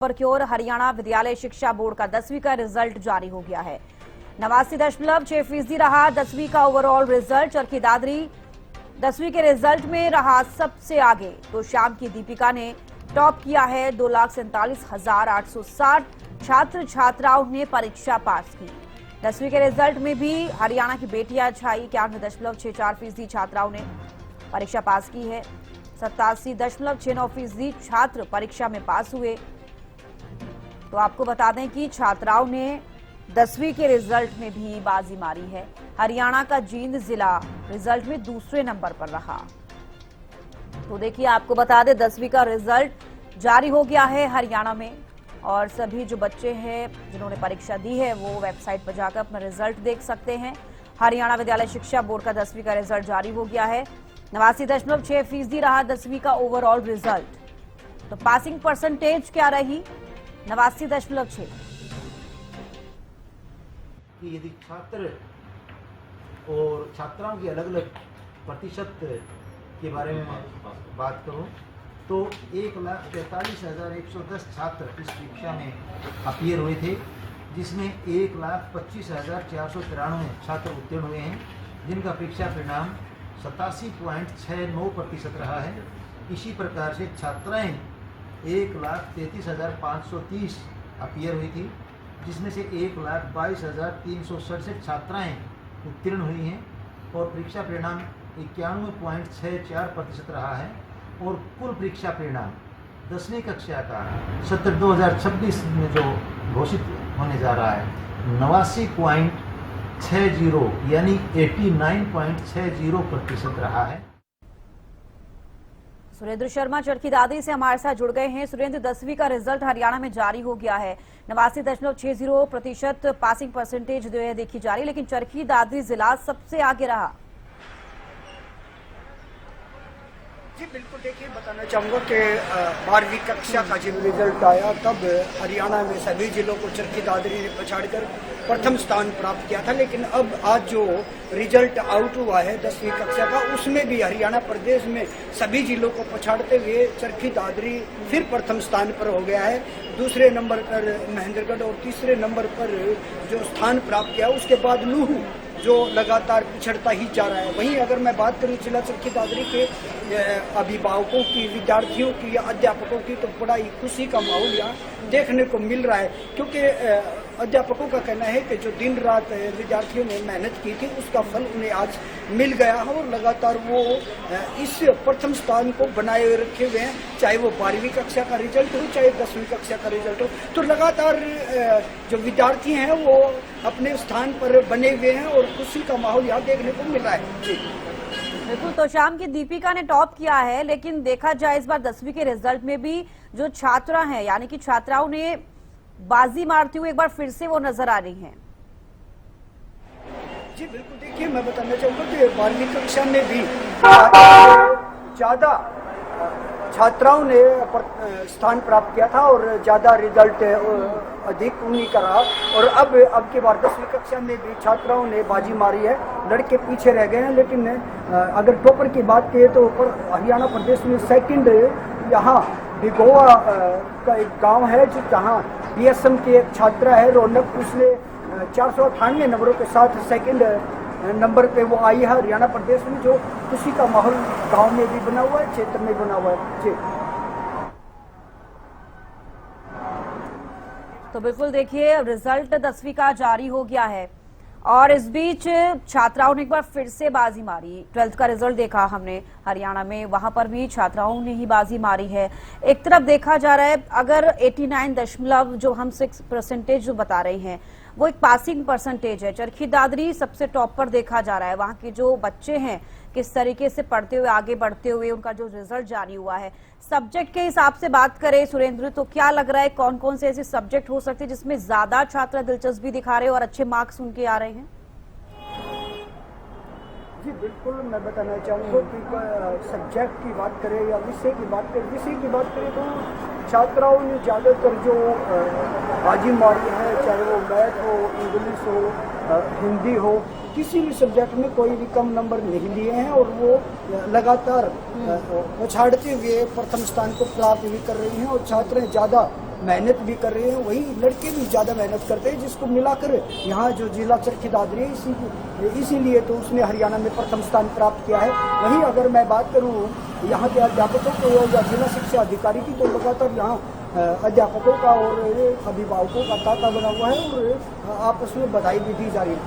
पर की ओर हरियाणा विद्यालय शिक्षा बोर्ड का 10वीं का रिजल्ट जारी हो गया है। 89.6% रहा 10वीं का ओवरऑल रिजल्ट। चरखी दादरी 10वीं के रिजल्ट में रहा सबसे आगे, तो शाम की दीपिका ने टॉप किया है। 2,47,860 छात्र छात्राओं ने परीक्षा पास की। 10वीं के रिजल्ट में भी हरियाणा की बेटियां छाई। 91.64% छात्राओं ने परीक्षा पास की है। 87.69% छात्र परीक्षा में पास हुए। तो आपको बता दें कि छात्राओं ने 10वीं के रिजल्ट में भी बाजी मारी है। हरियाणा का जींद जिला रिजल्ट में दूसरे नंबर पर रहा। तो देखिए, आपको बता दें 10वीं का रिजल्ट जारी हो गया है हरियाणा में, और सभी जो बच्चे हैं जिन्होंने परीक्षा दी है वो वेबसाइट पर जाकर अपना रिजल्ट देख सकते हैं। हरियाणा विद्यालय शिक्षा बोर्ड का 10वीं का रिजल्ट जारी हो गया है। 89.6% रहा 10वीं का ओवरऑल रिजल्ट। तो पासिंग परसेंटेज क्या रही? 89.6। कि यदि छात्र और छात्राओं की अलग अलग प्रतिशत के बारे में बात करूं तो 1,43,110 छात्र इस परीक्षा में अपीयर हुए थे, जिसमें 1,25,493 छात्र उत्तीर्ण हुए हैं, जिनका परीक्षा परिणाम 87.69% रहा है। इसी प्रकार से छात्राएं 1,33,530 अपीयर हुई थी, जिसमें से 1,22,367 छात्राएं उत्तीर्ण हुई हैं और परीक्षा परिणाम 91.64% रहा है। और कुल परीक्षा परिणाम 10वीं कक्षा का सत्र 2026 में जो घोषित होने जा रहा है 89.60 यानी 89.60% रहा है। सुरेंद्र शर्मा चरखी दादरी से हमारे साथ जुड़ गए हैं। सुरेंद्र, 10वीं का रिजल्ट हरियाणा में जारी हो गया है। 89.60% पासिंग परसेंटेज जो है देखी जा रही है, लेकिन चरखी दादरी जिला सबसे आगे रहा। जी बिल्कुल, देखिए बताना चाहूँगा कि 12वीं कक्षा का जब रिजल्ट आया तब हरियाणा में सभी जिलों को चरखी दादरी ने पछाड़कर प्रथम स्थान प्राप्त किया था। लेकिन अब आज जो रिजल्ट आउट हुआ है 10वीं कक्षा का, उसमें भी हरियाणा प्रदेश में सभी जिलों को पछाड़ते हुए चरखी दादरी फिर प्रथम स्थान पर हो गया है। दूसरे नंबर पर महेंद्रगढ़ और तीसरे नंबर पर जो स्थान प्राप्त किया, उसके बाद नूह जो लगातार पिछड़ता ही जा रहा है। वहीं अगर मैं बात करूं जिला चरखी दादरी के अभिभावकों की, विद्यार्थियों की या अध्यापकों की, तो बड़ा ही खुशी का माहौल यहाँ देखने को मिल रहा है, क्योंकि अध्यापकों का कहना है कि जो दिन रात विद्यार्थियों ने मेहनत की थी उसका फल उन्हें आज मिल गया है और लगातार वो इस प्रथम स्थान को बनाए रखे हुए हैं। चाहे वो 12वीं कक्षा का रिजल्ट हो, चाहे 10वीं कक्षा का रिजल्ट हो, तो लगातार जो विद्यार्थी हैं वो अपने स्थान पर बने हुए हैं और खुशी का माहौल यहाँ देखने को मिल रहा है। जी बिल्कुल, तो शाम की दीपिका ने टॉप किया है, लेकिन देखा जाए इस बार 10वीं के रिजल्ट में भी जो छात्रा हैं यानी कि छात्राओं ने बाजी मारती हुई एक बार फिर से वो नजर आ रही हैं। जी बिल्कुल, देखिए मैं बताना चाहूँगा कि 12वीं कक्षा में भी ज़्यादा छात्राओं ने स्थान प्राप्त किया था और ज़्यादा रिजल्ट अधिक उन्हीं का रहा। और अब की बार 10वीं कक्षा में भी छात्राओं ने बाजी मारी है, लड़के पीछे रह गए हैं। लेकिन अगर टॉपर की बात करें तो हरियाणा प्रदेश में सेकंड यहाँ भिगोआ का एक गांव है जहाँ BSM की एक छात्रा है रौनक, उसने 498 नंबरों के साथ सेकंड नंबर पे वो आई है हरियाणा प्रदेश में। जो खुशी का माहौल गांव में भी बना हुआ है, क्षेत्र में बना हुआ है। जी तो बिल्कुल देखिए, रिजल्ट 10वीं का जारी हो गया है और इस बीच छात्राओं ने एक बार फिर से बाजी मारी। 12th का रिजल्ट देखा हमने हरियाणा में, वहां पर भी छात्राओं ने ही बाजी मारी है। एक तरफ देखा जा रहा है, अगर 89 जो हम 6% जो बता रहे हैं वो एक पासिंग परसेंटेज है। चरखी दादरी सबसे टॉप पर देखा जा रहा है। वहां के जो बच्चे हैं किस तरीके से पढ़ते हुए आगे बढ़ते हुए उनका जो रिजल्ट जारी हुआ है। सब्जेक्ट के हिसाब से बात करें सुरेंद्र, तो क्या लग रहा है कौन कौन से ऐसे सब्जेक्ट हो सकते हैं जिसमें ज्यादा छात्र दिलचस्पी दिखा रहे हैं और अच्छे मार्क्स उनके आ रहे हैं? जी बिल्कुल, मैं बताना चाहूँगा कि सब्जेक्ट की बात करें या विषय की बात करें तो छात्राओं ने ज़्यादातर जो बाजी मारी है, चाहे वो मैथ हो, इंग्लिश हो, हिंदी हो, किसी भी सब्जेक्ट में कोई भी कम नंबर नहीं लिए हैं और वो लगातार पछाड़ते हुए प्रथम स्थान को प्राप्त भी कर रही हैं और छात्र ज़्यादा मेहनत भी कर रहे हैं, वही लड़के भी ज़्यादा मेहनत करते हैं, जिसको मिलाकर यहाँ जो जिला चरखी दादरी है इसीलिए तो उसने हरियाणा में प्रथम स्थान प्राप्त किया है। वहीं अगर मैं बात करूँ यहाँ के अध्यापकों को या जिला शिक्षा अधिकारी की, तो लगातार यहाँ अध्यापकों का और अभिभावकों का तांता बना हुआ है और आपस में बधाई भी दी जा रही है।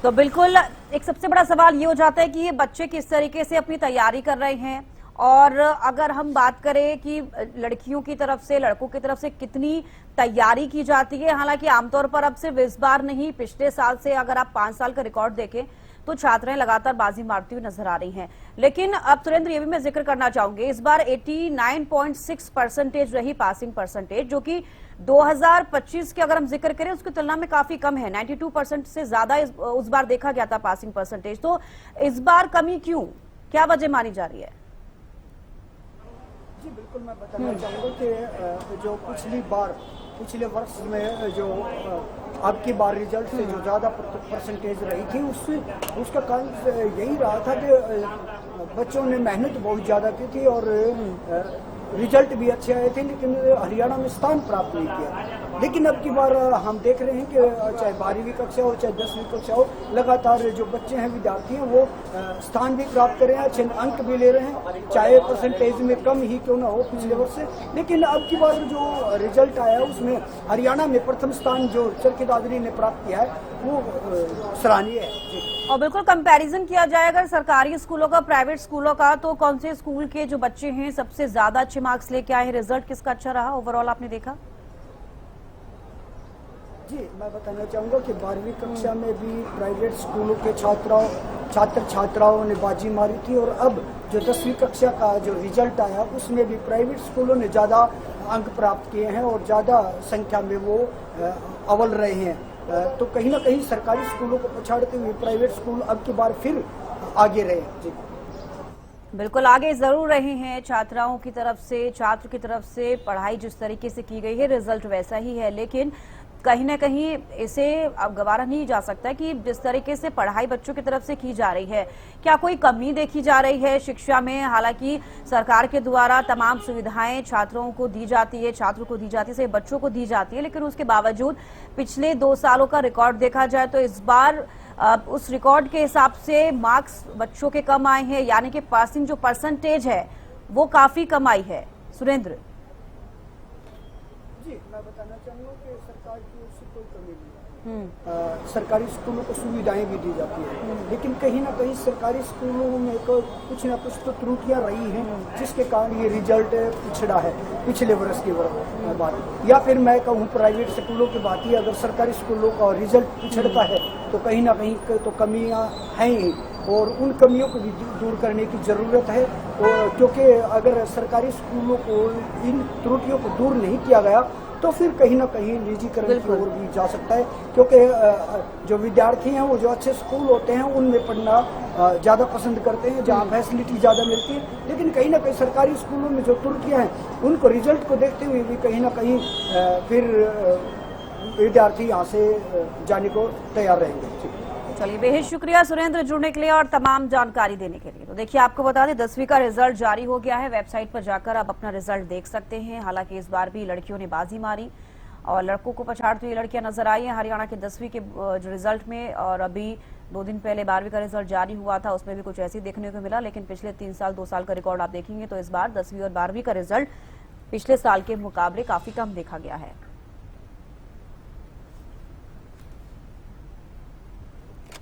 तो बिल्कुल एक सबसे बड़ा सवाल ये हो जाता है कि ये बच्चे किस तरीके से अपनी तैयारी कर रहे हैं, और अगर हम बात करें कि लड़कियों की तरफ से लड़कों की तरफ से कितनी तैयारी की जाती है। हालांकि आमतौर पर अब सिर्फ इस बार नहीं, पिछले साल से अगर आप 5 साल का रिकॉर्ड देखें तो छात्राएं लगातार बाजी मारती हुई नजर आ रही हैं। लेकिन अब सुरेंद्र, ये भी मैं जिक्र करना चाहूंगी, इस बार 89.6% रही पासिंग परसेंटेज, जो कि 2025 के अगर हम जिक्र करें उसकी तुलना में काफी कम है। 92% से ज्यादा उस बार देखा गया था पासिंग परसेंटेज। तो इस बार कमी क्यों, क्या वजह मानी जा रही है? जी बिल्कुल, मैं बताना चाहूँगा कि जो पिछले वर्ष में जो अब की बार रिजल्ट से जो ज़्यादा परसेंटेज रही थी उसका कारण यही रहा था कि बच्चों ने मेहनत बहुत ज़्यादा की थी और रिजल्ट भी अच्छे आए थे, लेकिन हरियाणा में स्थान प्राप्त नहीं किया। लेकिन अब की बार हम देख रहे हैं कि चाहे 12वीं कक्षा हो चाहे 10वीं कक्षा हो, लगातार जो बच्चे हैं विद्यार्थी हैं वो स्थान भी प्राप्त कर रहे हैं, अच्छे अंक भी ले रहे हैं, चाहे परसेंटेज में कम ही क्यों ना हो पिछले वर्ष से। लेकिन अब की बार जो रिजल्ट आया उसमें हरियाणा में प्रथम स्थान जो चरखी दादरी ने प्राप्त किया है वो सराहनीय है। और बिल्कुल कंपैरिजन किया जाए अगर सरकारी स्कूलों का प्राइवेट स्कूलों का, तो कौन से स्कूल के जो बच्चे हैं सबसे ज्यादा अच्छे मार्क्स लेके आए हैं? रिजल्ट किसका अच्छा रहा ओवरऑल आपने देखा? जी मैं बताना चाहूँगा कि 12वीं कक्षा में भी प्राइवेट स्कूलों के छात्राओं ने बाजी मारी थी, और अब जो 10वीं कक्षा का जो रिजल्ट आया उसमें भी प्राइवेट स्कूलों ने ज़्यादा अंक प्राप्त किए हैं और ज़्यादा संख्या में वो अव्वल रहे हैं। तो कहीं ना कहीं सरकारी स्कूलों को पछाड़ते हुए प्राइवेट स्कूल अब की बार फिर आगे रहे। जी बिल्कुल आगे जरूर रहे हैं। छात्राओं की तरफ से, छात्र की तरफ से पढ़ाई जिस तरीके से की गई है, रिजल्ट वैसा ही है, लेकिन कहीं ना कहीं इसे अब गवारा नहीं जा सकता कि जिस तरीके से पढ़ाई बच्चों की तरफ से की जा रही है, क्या कोई कमी देखी जा रही है शिक्षा में? हालांकि सरकार के द्वारा तमाम सुविधाएं छात्रों को दी जाती है, छात्रों को दी जाती है, बच्चों को दी जाती है, लेकिन उसके बावजूद पिछले 2 सालों का रिकॉर्ड देखा जाए तो इस बार उस रिकॉर्ड के हिसाब से मार्क्स बच्चों के कम आए हैं, यानी कि पासिंग जो परसेंटेज है वो काफी कम आई है। सुरेंद्र जी मैं बताना चाहूँगा कि सरकार की ओर से कोई कमी नहीं है। सरकारी स्कूलों को सुविधाएं भी दी जाती है, लेकिन कहीं ना कहीं सरकारी स्कूलों में कुछ ना कुछ तो त्रुटियां रही हैं, जिसके कारण ये रिजल्ट पिछड़ा है पिछले वर्ष की बात। या फिर मैं कहूँ प्राइवेट स्कूलों की बात ही, अगर सरकारी स्कूलों का रिजल्ट पिछड़ता है तो कहीं ना कहीं तो कमियाँ हैं ही, और उन कमियों को भी दूर करने की ज़रूरत है। क्योंकि अगर सरकारी स्कूलों को इन त्रुटियों को दूर नहीं किया गया तो फिर कहीं ना कहीं निजीकरण की ओर भी जा सकता है, क्योंकि जो विद्यार्थी हैं वो जो अच्छे स्कूल होते हैं उनमें पढ़ना ज़्यादा पसंद करते हैं, जहाँ फैसिलिटी ज़्यादा मिलती है। लेकिन कहीं ना कहीं सरकारी स्कूलों में जो त्रुटियाँ हैं उनको रिजल्ट को देखते हुए भी कहीं ना कहीं फिर विद्यार्थी यहाँ से जाने को तैयार रहेंगे। चलिए, बेहद शुक्रिया सुरेंद्र जुड़ने के लिए और तमाम जानकारी देने के लिए। तो देखिए, आपको बता दें 10वीं का रिजल्ट जारी हो गया है, वेबसाइट पर जाकर आप अपना रिजल्ट देख सकते हैं। हालांकि इस बार भी लड़कियों ने बाजी मारी और लड़कों को पछाड़ती हुई लड़कियां नजर आई हैं हरियाणा के 10वीं के जो रिजल्ट में। और अभी 2 दिन पहले 12वीं का रिजल्ट जारी हुआ था, उसमें भी कुछ ऐसी देखने को मिला, लेकिन पिछले 3 साल 2 साल का रिकॉर्ड आप देखेंगे तो इस बार 10वीं और 12वीं का रिजल्ट पिछले साल के मुकाबले काफी कम देखा गया है।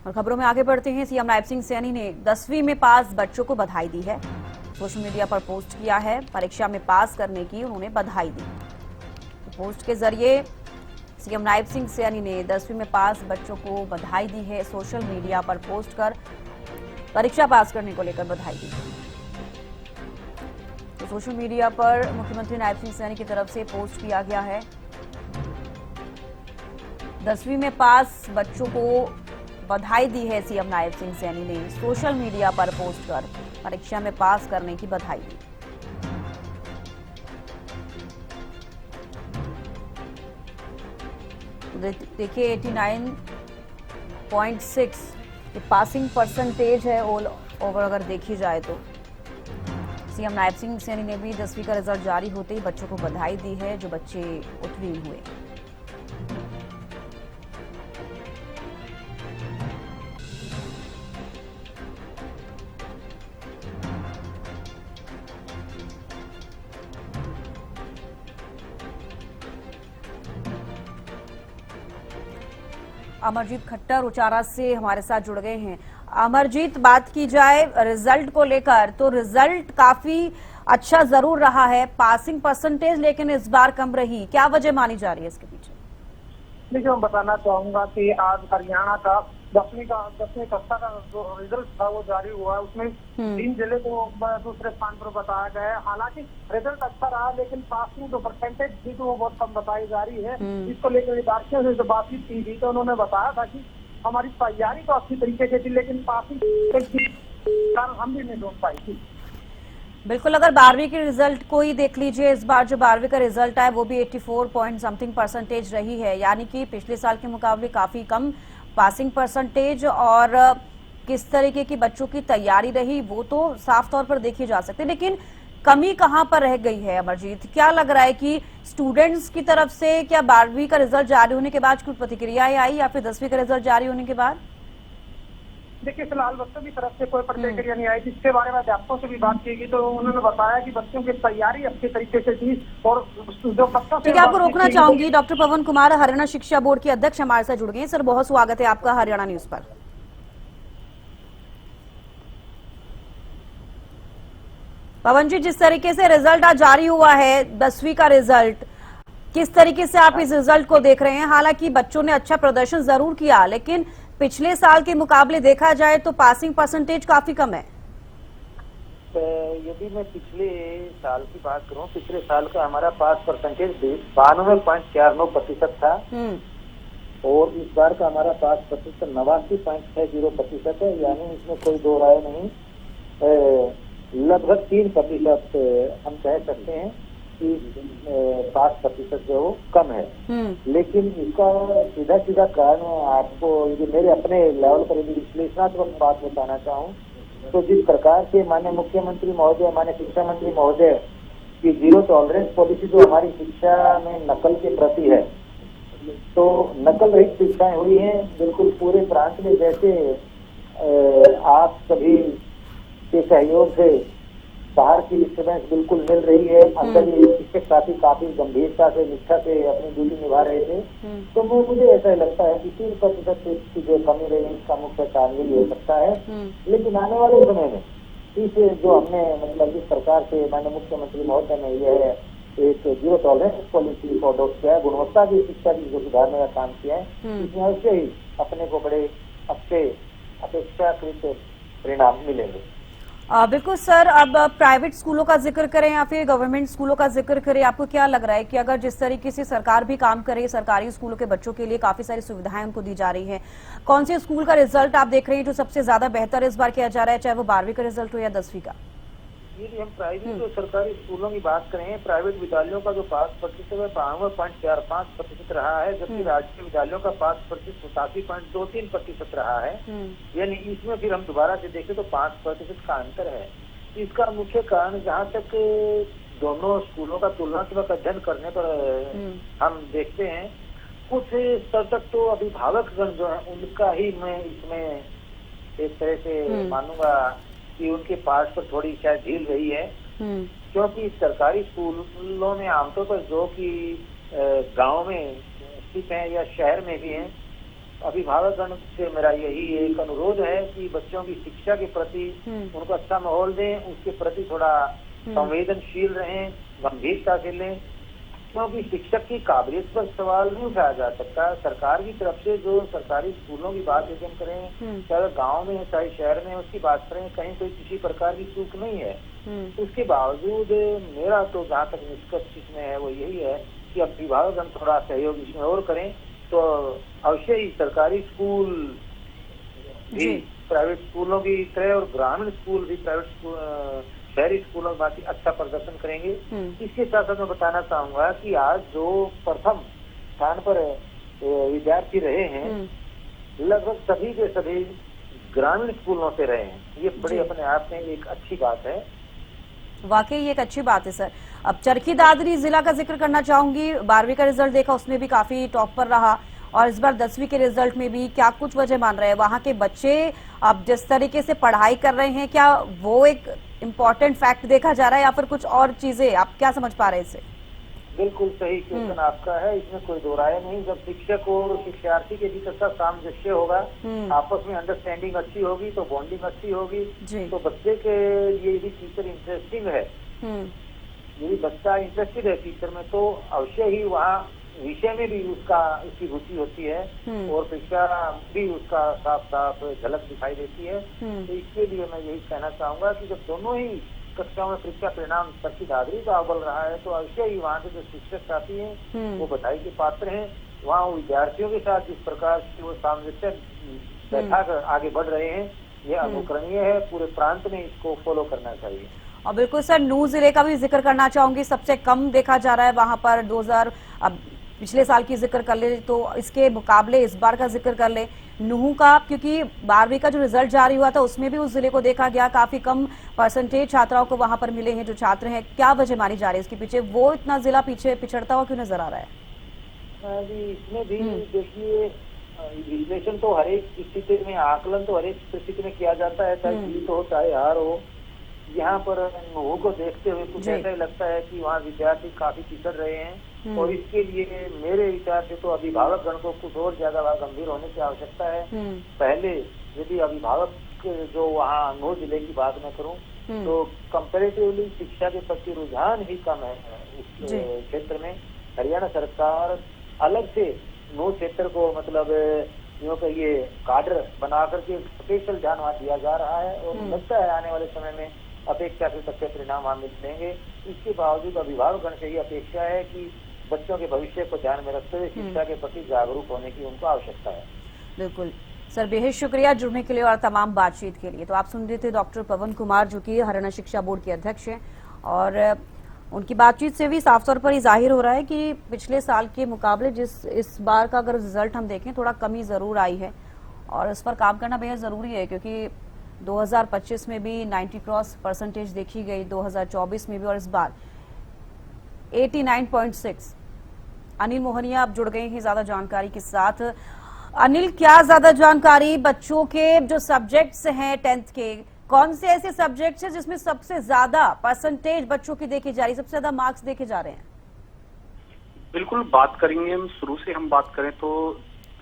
और खबरों में आगे बढ़ते हैं। सीएम नायब सिंह सैनी ने 10वीं में पास बच्चों को बधाई दी है, सोशल मीडिया पर पोस्ट किया है। परीक्षा में पास करने की उन्होंने बधाई दी। तो पोस्ट के जरिए सीएम नायब सिंह सैनी ने 10वीं में पास बच्चों को बधाई दी है। सोशल मीडिया पर पोस्ट कर परीक्षा पास करने को लेकर बधाई दी। तो सोशल मीडिया पर मुख्यमंत्री नायब सिंह सैनी की तरफ से पोस्ट किया गया है। 10वीं में पास बच्चों को बधाई दी है सीएम नायब सिंह सैनी ने, सोशल मीडिया पर पोस्ट कर परीक्षा में पास करने की बधाई दी। देखिए 89.6 पासिंग परसेंटेज है ऑल ओवर अगर देखी जाए तो। सीएम नायब सिंह सैनी ने भी 10वीं का रिजल्ट जारी होते ही बच्चों को बधाई दी है जो बच्चे उत्तीर्ण हुए। अमरजीत खट्टर उचारा से हमारे साथ जुड़ गए हैं। अमरजीत, बात की जाए रिजल्ट को लेकर तो रिजल्ट काफी अच्छा जरूर रहा है, पासिंग परसेंटेज लेकिन इस बार कम रही, क्या वजह मानी जा रही है इसके पीछे? देखिए, मैं बताना चाहूंगा कि आज हरियाणा का 10वीं कक्षा का जो रिजल्ट था वो जारी हुआ है। उसमें 3 जिले को दूसरे स्थान पर बताया गया है। हालांकि रिजल्ट अच्छा रहा लेकिन पासिंग जो परसेंटेज थी तो वो बहुत कम बताई जा रही है। इसको लेकर विद्यार्थियों से जब बातचीत की थी तो उन्होंने बताया था कि हमारी तैयारी तो अच्छी तरीके से थी लेकिन पासिंग कारण हम भी नहीं ढूंढ पाई थी। बिल्कुल, अगर 12वीं के रिजल्ट को ही देख लीजिए, इस बार जो 12वीं का रिजल्ट आया वो भी 84 पॉइंट समथिंग परसेंटेज रही है, यानी कि पिछले साल के मुकाबले काफी कम पासिंग परसेंटेज। और किस तरीके की बच्चों की तैयारी रही वो तो साफ तौर पर देखी जा सकती है, लेकिन कमी कहां पर रह गई है? अमरजीत, क्या लग रहा है कि स्टूडेंट्स की तरफ से क्या 12वीं का रिजल्ट जारी होने के बाद कुछ प्रतिक्रियाएं आई या फिर 10वीं का रिजल्ट जारी होने के बाद? देखिए, फिलहाल बच्चों की तरफ से कोई प्रतिक्रिया नहीं आई। इसके बारे में अध्यापकों से भी बात की गई तो उन्होंने बताया कि बच्चों की तैयारी अच्छी तरीके से थी। और जो बच्चों से आपको रोकना चाहूंगी, डॉक्टर पवन कुमार हरियाणा शिक्षा बोर्ड के अध्यक्ष हमारे साथ जुड़ गए हैं। सर, बहुत स्वागत है आपका हरियाणा न्यूज पर। पवन जी, जिस तरीके से रिजल्ट आज जारी हुआ है 10वीं का रिजल्ट, किस तरीके से आप इस रिजल्ट को देख रहे हैं? हालांकि बच्चों ने अच्छा प्रदर्शन जरूर किया लेकिन पिछले साल के मुकाबले देखा जाए तो पासिंग परसेंटेज काफी कम है। यदि मैं पिछले साल की बात करूं, पिछले साल का हमारा पास परसेंटेज 92.49% था और इस बार का हमारा पास प्रतिशत 89.60% है, यानी इसमें कोई दो राय नहीं। लगभग 3% हम कह सकते हैं कि पास प्रतिशत जो कम है। लेकिन इसका सीधा सीधा कारण आपको मेरे अपने लेवल पर यदि विश्लेषणात्मक बात बताना चाहूँ तो जिस प्रकार से माननीय मुख्यमंत्री महोदय, माननीय शिक्षा मंत्री महोदय की 0 टॉलरेंस पॉलिसी जो हमारी शिक्षा में नकल के प्रति है, तो नकल रहित शिक्षाएं हुई हैं बिल्कुल पूरे प्रांत में। जैसे आप सभी के सहयोग से बाहर की डिस्टर्बेंस बिल्कुल मिल रही है, अंदर ये शिक्षक साथी काफी गंभीरता से निष्ठा से अपनी ड्यूटी निभा रहे थे। तो मुझे ऐसा लगता है कि 3% की जो कमी रही इसका मुख्य कारण यही हो सकता है। लेकिन आने वाले समय में इस जो हमने मतलब जिस प्रकार से माननीय मुख्यमंत्री महोदय ने यह एक 0 टॉलरेंस पॉलिसी को अडॉप्ट किया है, गुणवत्ता की शिक्षा की जो सुधारने का काम किया है, इसमें अवश्य ही अपने को बड़े अच्छे अपेक्षाकृत परिणाम मिलेंगे। बिल्कुल सर, अब प्राइवेट स्कूलों का जिक्र करें या फिर गवर्नमेंट स्कूलों का जिक्र करें, आपको क्या लग रहा है कि अगर जिस तरीके से सरकार भी काम करे, सरकारी स्कूलों के बच्चों के लिए काफी सारी सुविधाएं उनको दी जा रही हैं, कौन से स्कूल का रिजल्ट आप देख रहे हैं जो सबसे ज्यादा बेहतर इस बार किया जा रहा है, चाहे वो 12वीं का रिजल्ट हो या 10वीं का? यदि हम प्राइवेट और सरकारी स्कूलों की बात करें, प्राइवेट विद्यालयों का जो पास प्रतिशत है 92.45% रहा है, जबकि राजकीय विद्यालयों का पास प्रतिशत 87.23% रहा है। यानी इसमें फिर हम दोबारा से देखें तो 5% का अंतर है। इसका मुख्य कारण जहाँ तक दोनों स्कूलों का तुलनात्मक अध्ययन करने पर हम देखते हैं, कुछ स्तर तक तो अभिभावकगण जो है उनका ही मैं इसमें एक तरह से मानूंगा कि उनके पास पर थोड़ी शायद ढील रही है। क्योंकि सरकारी स्कूलों में आमतौर पर जो कि गांव में स्थित हैं या शहर में भी हैं, अभिभावकगण से मेरा यही एक अनुरोध है कि बच्चों की शिक्षा के प्रति उनको अच्छा माहौल दें, उसके प्रति थोड़ा संवेदनशील रहें, गंभीरता से लें, क्योंकि शिक्षक की काबिलियत पर सवाल नहीं उठाया जा सकता। सरकार की तरफ से जो सरकारी स्कूलों की बात यदि हम करें, चाहे गांव में है चाहे शहर में, उसकी बात करें, कहीं कोई किसी प्रकार की चूक नहीं है। उसके बावजूद मेरा तो जहाँ तक निष्कर्ष इसमें है वो यही है कि अभिभावक थोड़ा सहयोग इसमें और करें तो अवश्य ही सरकारी स्कूल भी प्राइवेट स्कूलों की तरह और ग्रामीण स्कूल भी प्राइवेट शहरी स्कूलों में बाकी अच्छा प्रदर्शन करेंगे। इसके साथ साथ मैं बताना चाहूंगा कि आज जो प्रथम स्थान पर विद्यार्थी रहे हैं, लगभग सभी के सभी ग्रामीण स्कूलों से रहे हैं। ये बड़ी अपने आप में एक अच्छी बात है। वाकई ये एक अच्छी बात है सर। अब चरखी दादरी जिला का जिक्र करना चाहूंगी, 12वीं का रिजल्ट देखा, उसमें भी काफी टॉप पर रहा और इस बार 10वीं के रिजल्ट में भी क्या कुछ वजह मान रहे हैं वहां के बच्चे? अब जिस तरीके से पढ़ाई कर रहे हैं, क्या वो एक इम्पोर्टेंट फैक्ट देखा जा रहा है या फिर कुछ और चीजें? आप क्या समझ पा रहे हैं इससे? बिल्कुल सही क्वेश्चन आपका है, इसमें कोई दो राय नहीं। जब शिक्षक और शिक्षार्थी के बीच अच्छा सामंजस्य होगा, आपस में अंडरस्टैंडिंग अच्छी होगी तो बॉन्डिंग अच्छी होगी। तो बच्चे के लिए यदि टीचर इंटरेस्टिंग है, यदि बच्चा इंटरेस्टेड है टीचर में, तो अवश्य ही वहाँ विषय में भी उसकी रुचि होती है और परीक्षा भी उसका साफ साफ झलक दिखाई देती है। तो इसके लिए मैं यही कहना चाहूंगा कि जब दोनों ही कक्षाओं में परीक्षा परिणाम चरखी दादरी का अव्वल रहा है, तो अवश्य ही वहाँ के जो शिक्षक साथी हैं वो बधाई के पात्र हैं। वहाँ विद्यार्थियों के साथ जिस प्रकार से वो सामंजस्य बैठा कर आगे बढ़ रहे हैं, यह अनुकरणीय है। पूरे प्रांत में इसको फॉलो करना चाहिए। और बिल्कुल सर, नूह जिले का भी जिक्र करना चाहूंगी, सबसे कम देखा जा रहा है वहां पर 2000। अब पिछले साल की जिक्र कर ले तो इसके मुकाबले इस बार का जिक्र कर ले नूह का, क्योंकि 12वीं का जो रिजल्ट जारी हुआ था उसमें भी उस जिले को देखा गया, काफी कम परसेंटेज छात्राओं को वहां पर मिले हैं जो छात्र हैं। क्या वजह मानी जा रही है इसके पीछे? वो इतना जिला पीछे पिछड़ता हुआ क्यों नजर आ रहा है? इसमें भी देखिए, विश्लेषण तो हर एक स्थिति में, आकलन तो हर एक स्थिति में किया जाता है, चाहे जीत हो चाहे हार हो। यहाँ पर नूह को देखते हुए कुछ ऐसा ही लगता है कि वहाँ विद्यार्थी काफी पिछड़ रहे हैं और इसके लिए मेरे विचार से तो अभिभावक गण को कुछ और ज्यादा गंभीर होने की आवश्यकता है। पहले यदि अभिभावक जो वहाँ नूह जिले की बात मैं करूँ तो कंपैरेटिवली शिक्षा के प्रति रुझान ही कम है इस क्षेत्र में। हरियाणा सरकार अलग से नूह क्षेत्र को मतलब यूँ कहिए काडर बना करके स्पेशल ध्यान वहाँ दिया जा रहा है और लगता है आने वाले समय में अपेक्षा से अच्छे परिणाम वहाँ मिलेंगे। इसके बावजूद अभिभावकगण से ही अपेक्षा है कि बच्चों के भविष्य को ध्यान में रखते हुए शिक्षा के प्रति जागरूक होने की उनको आवश्यकता है। बिल्कुल सर, बेहद शुक्रिया जुड़ने के लिए और तमाम बातचीत के लिए। तो आप सुन रहे थे डॉक्टर पवन कुमार, जो कि हरियाणा शिक्षा बोर्ड के अध्यक्ष हैं, और उनकी बातचीत से भी साफ तौर पर ही जाहिर हो रहा है कि पिछले साल के मुकाबले इस बार का अगर रिजल्ट हम देखें थोड़ा कमी जरूर आई है और इस पर काम करना बेहद जरूरी है, क्योंकि 2025 में भी 90 क्रॉस परसेंटेज देखी गई, 2024 में भी, और इस बार 89.6। अनिल मोहनिया आप जुड़ गए हैं ज्यादा जानकारी के साथ। अनिल, क्या ज्यादा जानकारी बच्चों के जो सब्जेक्ट्स हैं 10th के, कौन से ऐसे सब्जेक्ट्स हैं जिसमें सबसे ज्यादा परसेंटेज बच्चों की देखी जा रही है, सबसे ज्यादा मार्क्स देखे जा रहे हैं? बिल्कुल बात करेंगे हम, शुरू से हम बात करें तो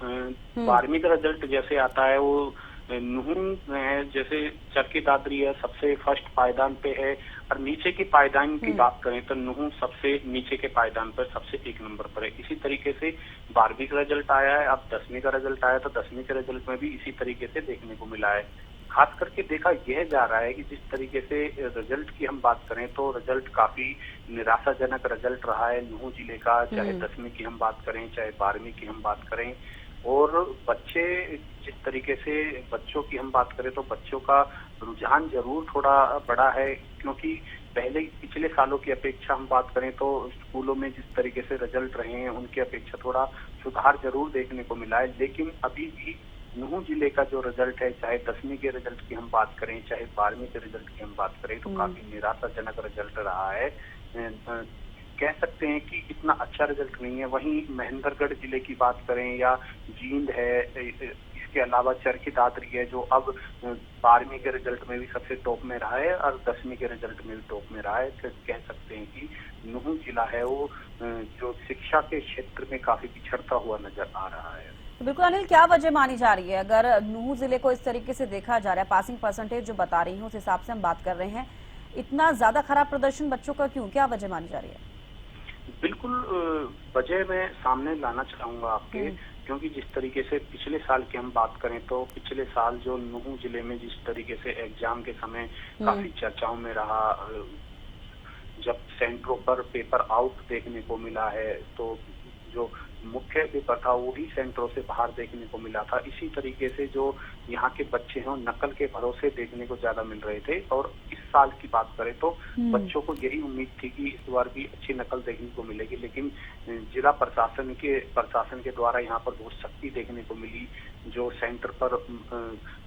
12वीं का रिजल्ट जैसे आता है वो नूह है, जैसे चरखी दादरी है सबसे फर्स्ट पायदान पे है, और नीचे की पायदान की बात करें तो नूह सबसे नीचे के पायदान पर सबसे 1 नंबर पर है। इसी तरीके से 12वीं का रिजल्ट आया है, अब 10वीं का रिजल्ट आया तो 10वीं के रिजल्ट में भी इसी तरीके से देखने को मिला है। खास करके देखा यह जा रहा है कि जिस तरीके से रिजल्ट की हम बात करें तो रिजल्ट काफी निराशाजनक रिजल्ट रहा है नूह जिले का, चाहे 10वीं की हम बात करें चाहे 12वीं की हम बात करें। और बच्चे जिस तरीके से बच्चों की हम बात करें तो बच्चों का रुझान जरूर थोड़ा बड़ा है, क्योंकि पहले पिछले सालों की अपेक्षा हम बात करें तो स्कूलों में जिस तरीके से रिजल्ट रहे हैं उनकी अपेक्षा थोड़ा सुधार जरूर देखने को मिला है। लेकिन अभी भी नूह जिले का जो रिजल्ट है, चाहे 10वीं के रिजल्ट की हम बात करें चाहे 12वीं के रिजल्ट की हम बात करें, तो काफी निराशाजनक रिजल्ट रहा है। कह सकते हैं कि इतना अच्छा रिजल्ट नहीं है। वहीं महेंद्रगढ़ जिले की बात करें या जींद है, इसके अलावा चरखी दादरी है जो अब 12वीं के रिजल्ट में भी सबसे टॉप में रहा है और 10वीं के रिजल्ट में भी टॉप में रहा है। तो कह सकते हैं कि नूह जिला है वो जो शिक्षा के क्षेत्र में काफी पिछड़ता हुआ नजर आ रहा है। तो बिल्कुल अनिल, क्या वजह मानी जा रही है अगर नूह जिले को इस तरीके से देखा जा रहा है? पासिंग परसेंटेज जो बता रही हूँ उस हिसाब से हम बात कर रहे हैं, इतना ज्यादा खराब प्रदर्शन बच्चों का क्यों, क्या वजह मानी जा रही है? बिल्कुल वजह मैं सामने लाना चाहूंगा आपके, क्योंकि जिस तरीके से पिछले साल की हम बात करें तो पिछले साल जो नूह जिले में जिस तरीके से एग्जाम के समय काफी चर्चाओं में रहा, जब सेंटरों पर पेपर आउट देखने को मिला है तो जो मुख्य पेपर था वही सेंटरों से बाहर देखने को मिला था। इसी तरीके से जो यहाँ के बच्चे हैं नकल के भरोसे देखने को ज्यादा मिल रहे थे। और इस साल की बात करें तो बच्चों को यही उम्मीद थी कि इस बार भी अच्छी नकल देखने को मिलेगी, लेकिन जिला प्रशासन के द्वारा यहाँ पर बहुत सख्ती देखने को मिली। जो सेंटर पर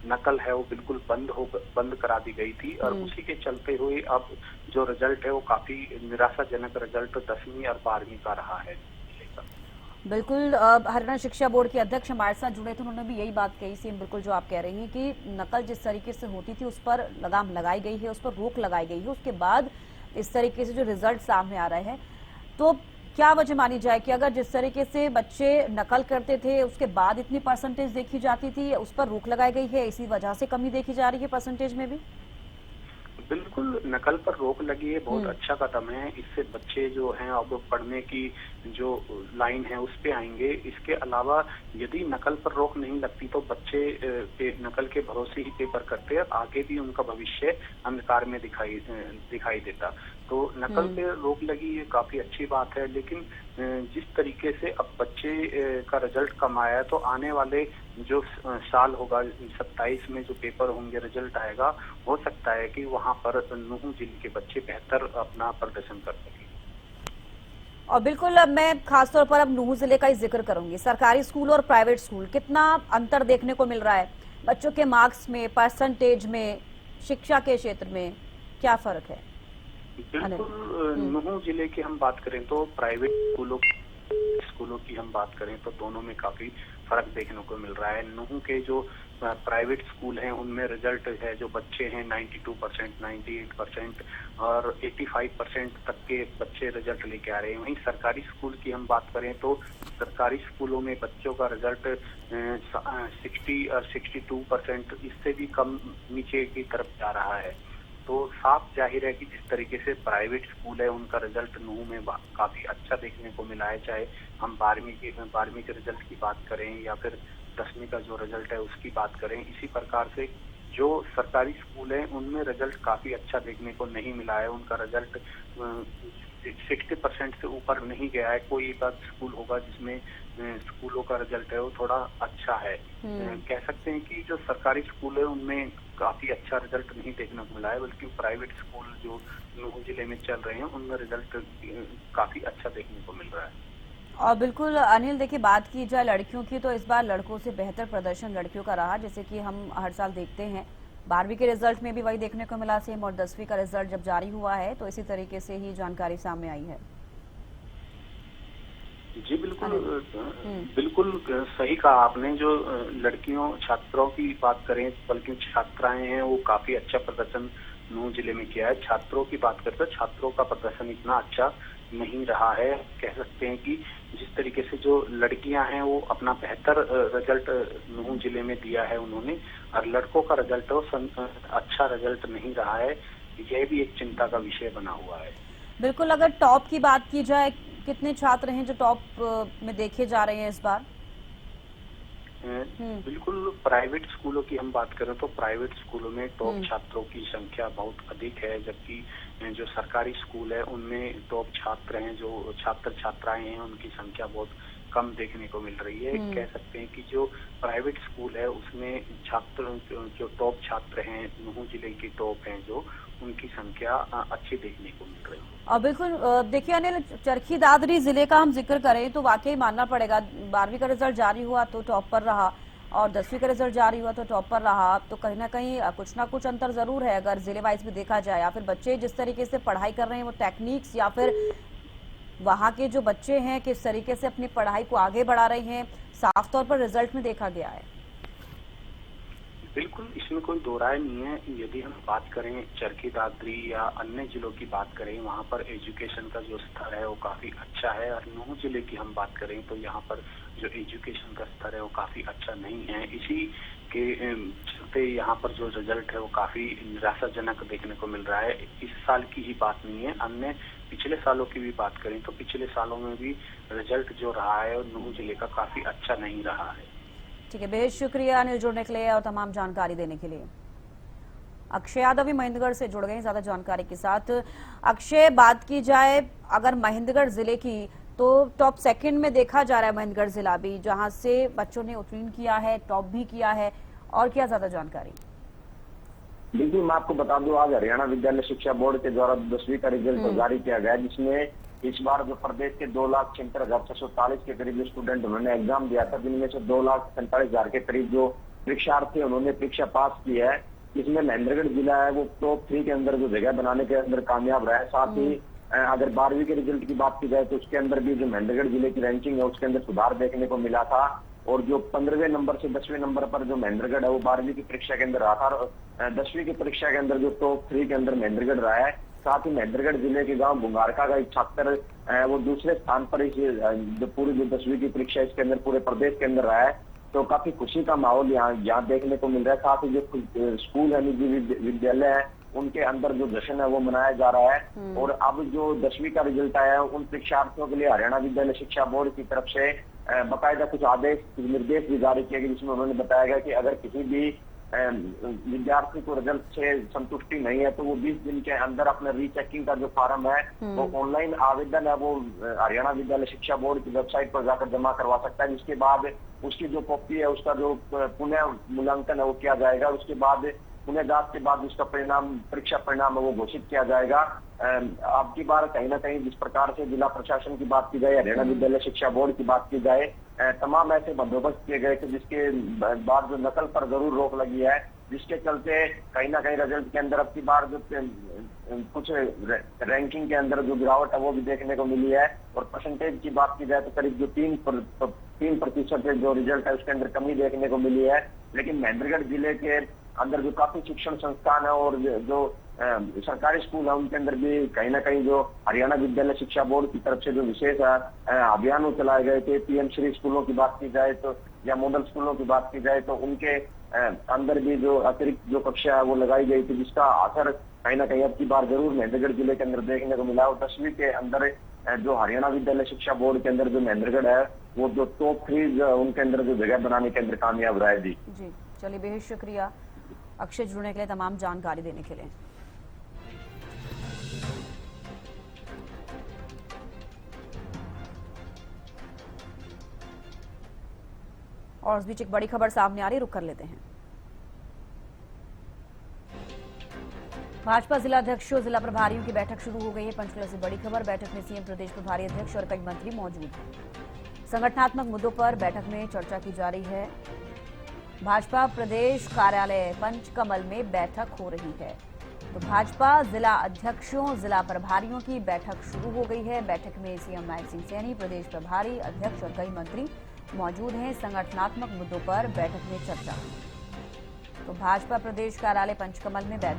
नकल है वो बिल्कुल बंद करा दी गई थी और उसी के चलते हुए अब जो रिजल्ट है वो काफी निराशाजनक रिजल्ट 10वीं और 12वीं का रहा है। बिल्कुल, हरियाणा शिक्षा बोर्ड के अध्यक्ष हमारे साथ जुड़े थे, उन्होंने भी यही बात कही सेम बिल्कुल जो आप कह रही हैं कि नकल जिस तरीके से होती थी उस पर लगाम लगाई गई है, उस पर रोक लगाई गई है, उसके बाद इस तरीके से जो रिजल्ट सामने आ रहे हैं, तो क्या वजह मानी जाए कि अगर जिस तरीके से बच्चे नकल करते थे उसके बाद इतनी परसेंटेज देखी जाती थी, उस पर रोक लगाई गई है, इसी वजह से कमी देखी जा रही है परसेंटेज में भी? बिल्कुल, नकल पर रोक लगी है, बहुत अच्छा कदम है। इससे बच्चे जो हैं अब पढ़ने की जो लाइन है उस पे आएंगे। इसके अलावा यदि नकल पर रोक नहीं लगती तो बच्चे नकल के भरोसे ही पेपर करते और आगे भी उनका भविष्य अंधकार में दिखाई देता। तो नकल पे रोक लगी, ये काफी अच्छी बात है, लेकिन जिस तरीके से अब बच्चे का रिजल्ट कम आया है तो आने वाले जो साल होगा 27 में जो पेपर होंगे, रिजल्ट आएगा, हो सकता है कि वहां पर नूंह जिले के बच्चे बेहतर अपना प्रदर्शन कर सकें। और बिल्कुल, अब मैं खासतौर पर अब नूंह जिले का ही जिक्र करूंगी। सरकारी स्कूल और प्राइवेट स्कूल, कितना अंतर देखने को मिल रहा है बच्चों के मार्क्स में, परसेंटेज में, शिक्षा के क्षेत्र में, क्या फर्क है? बिल्कुल, नूंह जिले की हम बात करें तो प्राइवेट स्कूलों की हम बात करें तो दोनों में काफी फर्क देखने को मिल रहा है। नूंह के जो प्राइवेट स्कूल हैं उनमें रिजल्ट है, जो बच्चे हैं 92%, 98% और 85% तक के बच्चे रिजल्ट लेके आ रहे हैं। वहीं सरकारी स्कूल की हम बात करें तो सरकारी स्कूलों में बच्चों का रिजल्ट 60 और 62%, इससे भी कम नीचे की तरफ जा रहा है। तो साफ जाहिर है कि जिस तरीके से प्राइवेट स्कूल है उनका रिजल्ट नूंह में काफी अच्छा देखने को मिला है, चाहे हम 12वीं के रिजल्ट की बात करें या फिर 10वीं का जो रिजल्ट है उसकी बात करें। इसी प्रकार से जो सरकारी स्कूल है उनमें रिजल्ट काफी अच्छा देखने को नहीं मिला है, उनका रिजल्ट 60% से ऊपर नहीं गया है। कोई एक आध स्कूल होगा जिसमें स्कूलों का रिजल्ट है वो थोड़ा अच्छा है। कह सकते हैं कि जो सरकारी स्कूल है उनमें काफी अच्छा रिजल्ट नहीं देखने को मिला है, बल्कि प्राइवेट स्कूल जो नूंह जिले में चल रहे हैं उनमें रिजल्ट काफी अच्छा देखने को मिल रहा है। और बिल्कुल अनिल, देखिए बात की जाए लड़कियों की तो इस बार लड़कों से बेहतर प्रदर्शन लड़कियों का रहा, जैसे कि हम हर साल देखते हैं। 12वीं के रिजल्ट में भी वही देखने को मिला सेम, और 10वीं का रिजल्ट जब जारी हुआ है तो इसी तरीके से ही जानकारी सामने आई है। जी बिल्कुल सही कहा आपने। जो लड़कियों छात्रों की बात करें, बल्कि छात्राएं हैं वो काफी अच्छा प्रदर्शन नूंह जिले में किया है। छात्रों की बात करते हैं, छात्रों का प्रदर्शन इतना अच्छा नहीं रहा है। कह सकते हैं कि जिस तरीके से जो लड़कियां हैं वो अपना बेहतर रिजल्ट नूंह जिले में दिया है उन्होंने, और लड़कों का रिजल्ट वो अच्छा रिजल्ट नहीं रहा है। यह भी एक चिंता का विषय बना हुआ है। बिल्कुल, अगर टॉप की बात की जाए, कितने छात्र हैं जो टॉप में देखे जा रहे हैं इस बार? बिल्कुल, प्राइवेट स्कूलों की हम बात करें तो प्राइवेट स्कूलों में टॉप छात्रों की संख्या बहुत अधिक है, जबकि जो सरकारी स्कूल है उनमें टॉप छात्र हैं, जो छात्र छात्राएं हैं उनकी संख्या बहुत कम देखने को मिल रही है। कह सकते हैं कि जो प्राइवेट स्कूल है उसमें छात्र जो टॉप छात्र हैं नूंह जिले के टॉप हैं जो, उनकी संख्या अच्छी देखने को मिल रही है। और बिल्कुल देखिए अनिल, चरखी दादरी जिले का हम जिक्र करें तो वाकई मानना पड़ेगा, 12वीं का रिजल्ट जारी हुआ तो टॉप पर रहा और 10वीं का रिजल्ट जारी हुआ तो टॉप पर रहा। तो कहीं ना कहीं कुछ ना कुछ अंतर जरूर है अगर जिले वाइज भी देखा जाए, या फिर बच्चे जिस तरीके से पढ़ाई कर रहे हैं वो टेक्निक्स, या फिर वहाँ के जो बच्चे हैं किस तरीके से अपनी पढ़ाई को आगे बढ़ा रहे हैं, साफ तौर पर रिजल्ट में देखा गया है। बिल्कुल, इसमें कोई दो राय नहीं है। यदि हम बात करें चरखी दादरी या अन्य जिलों की बात करें, वहाँ पर एजुकेशन का जो स्तर है वो काफी अच्छा है, और नूंह जिले की हम बात करें तो यहाँ पर जो एजुकेशन का स्तर है वो काफी अच्छा नहीं है। इसी के चलते यहाँ पर जो रिजल्ट है वो काफी निराशाजनक देखने को मिल रहा है। इस साल की ही बात नहीं है, अन्य पिछले सालों की भी बात करें तो पिछले सालों में भी रिजल्ट जो रहा है नूंह जिले का काफी अच्छा नहीं रहा है। ठीक है, बेहद शुक्रिया अनिल जुड़ने के लिए और तमाम जानकारी देने के लिए। अक्षय यादव भी महेंद्रगढ़ से जुड़ गए ज्यादा जानकारी के साथ। अक्षय, बात की जाए अगर महेंद्रगढ़ जिले की तो टॉप सेकंड में देखा जा रहा है महेंद्रगढ़ जिला भी, जहां से बच्चों ने उत्तीर्ण किया है, टॉप भी किया है, और क्या ज्यादा जानकारी? देखिए, मैं आपको बता दूं, आज हरियाणा विद्यालय शिक्षा बोर्ड के द्वारा 10वीं का रिजल्ट जारी किया गया, जिसमें इस बार जो प्रदेश के 2,76,640 के करीब स्टूडेंट उन्होंने एग्जाम दिया था, जिनमें से 2,47,000 के करीब जो परीक्षार्थी उन्होंने परीक्षा पास की है। इसमें महेंद्रगढ़ जिला है वो टॉप 3 के अंदर जो जगह बनाने के अंदर कामयाब रहा है। साथ ही अगर 12वीं के रिजल्ट की बात की जाए तो उसके अंदर भी जो महेंद्रगढ़ जिले की रैंकिंग है उसके अंदर सुधार देखने को मिला था। और जो 15वें नंबर से 10वें नंबर पर जो महेंद्रगढ़ है वो 12वीं की परीक्षा के अंदर रहा था, और 10वीं की परीक्षा के अंदर जो टॉप 3 के अंदर महेंद्रगढ़ रहा है। साथ ही महेंद्रगढ़ जिले के गांव बुंगारका का एक छात्र वो दूसरे स्थान पर इस जो पूरी जो 10वीं की परीक्षा इसके अंदर पूरे प्रदेश के अंदर रहा है। तो काफी खुशी का माहौल यहाँ देखने को मिल रहा है। साथ ही जो स्कूल है, निजी विद्यालय है, उनके अंदर जो जश्न है वो मनाया जा रहा है। और अब जो 10वीं का रिजल्ट आया है उन परीक्षार्थियों के लिए हरियाणा विद्यालय शिक्षा बोर्ड की तरफ से बाकायदा कुछ आदेश निर्देश भी जारी किए गए, जिसमें उन्होंने बताया गया कि अगर किसी भी विद्यार्थी को रिजल्ट से संतुष्टि नहीं है तो वो 20 दिन के अंदर अपने रीचेकिंग का जो फॉर्म है वो ऑनलाइन आवेदन है वो हरियाणा विद्यालय शिक्षा बोर्ड की वेबसाइट पर जाकर जमा करवा सकता है। जिसके बाद उसकी जो कॉपी है उसका जो पुनः मूल्यांकन है वो किया जाएगा। उसके बाद पुनः जांच के बाद उसका परिणाम, परीक्षा परिणाम है वो घोषित किया जाएगा। अब की बार कहीं ना कहीं जिस प्रकार से जिला प्रशासन की बात की जाए, हरियाणा विद्यालय शिक्षा बोर्ड की बात की जाए, तमाम ऐसे बंदोबस्त किए गए थे जिसके बाद जो नकल पर जरूर रोक लगी है, जिसके चलते कहीं ना कहीं रिजल्ट के अंदर अब की बार जो कुछ रैंकिंग के अंदर जो गिरावट है वो भी देखने को मिली है। और परसेंटेज की बात की जाए तो करीब जो 3% जो रिजल्ट है उसके अंदर कमी देखने को मिली है। लेकिन महेंद्रगढ़ जिले के अंदर जो काफी शिक्षण संस्थान है और जो सरकारी स्कूल है उनके अंदर भी कहीं ना कहीं जो हरियाणा विद्यालय शिक्षा बोर्ड की तरफ से जो विशेष अभियान चलाए गए थे, पीएम श्री स्कूलों की बात की जाए तो या मॉडल स्कूलों की बात की जाए तो उनके अंदर भी जो अतिरिक्त जो कक्षा है वो लगाई गई थी, जिसका असर कहीं ना कहीं अब की बार जरूर महेंद्रगढ़ जिले के अंदर देखने को मिला। और 10वीं के अंदर जो हरियाणा विद्यालय शिक्षा बोर्ड के अंदर जो महेंद्रगढ़ है वो जो टॉप 3 उनके अंदर जो जगह बनाने के अंदर कामयाब रहा है। जी चलिए, बेहद शुक्रिया अक्षय जुड़ने के लिए, तमाम जानकारी देने के लिए। और इस बीच एक बड़ी खबर सामने आ रही, रुक कर लेते हैं। भाजपा जिला अध्यक्षों, जिला प्रभारियों की बैठक शुरू हो गई है। पंचकुला से बड़ी खबर, बैठक में सीएम, प्रदेश प्रभारी अध्यक्ष और कई मंत्री मौजूद हैं। संगठनात्मक मुद्दों पर बैठक में चर्चा की जा रही है। भाजपा प्रदेश कार्यालय पंचकमल में बैठक हो रही है। तो भाजपा जिला अध्यक्षों, जिला प्रभारियों की बैठक शुरू हो गई है। बैठक में सीएम नायब सिंह सैनी, प्रदेश प्रभारी अध्यक्ष और कई मंत्री मौजूद हैं। संगठनात्मक मुद्दों पर बैठक में चर्चा। तो भाजपा प्रदेश कार्यालय पंचकमल में बैठक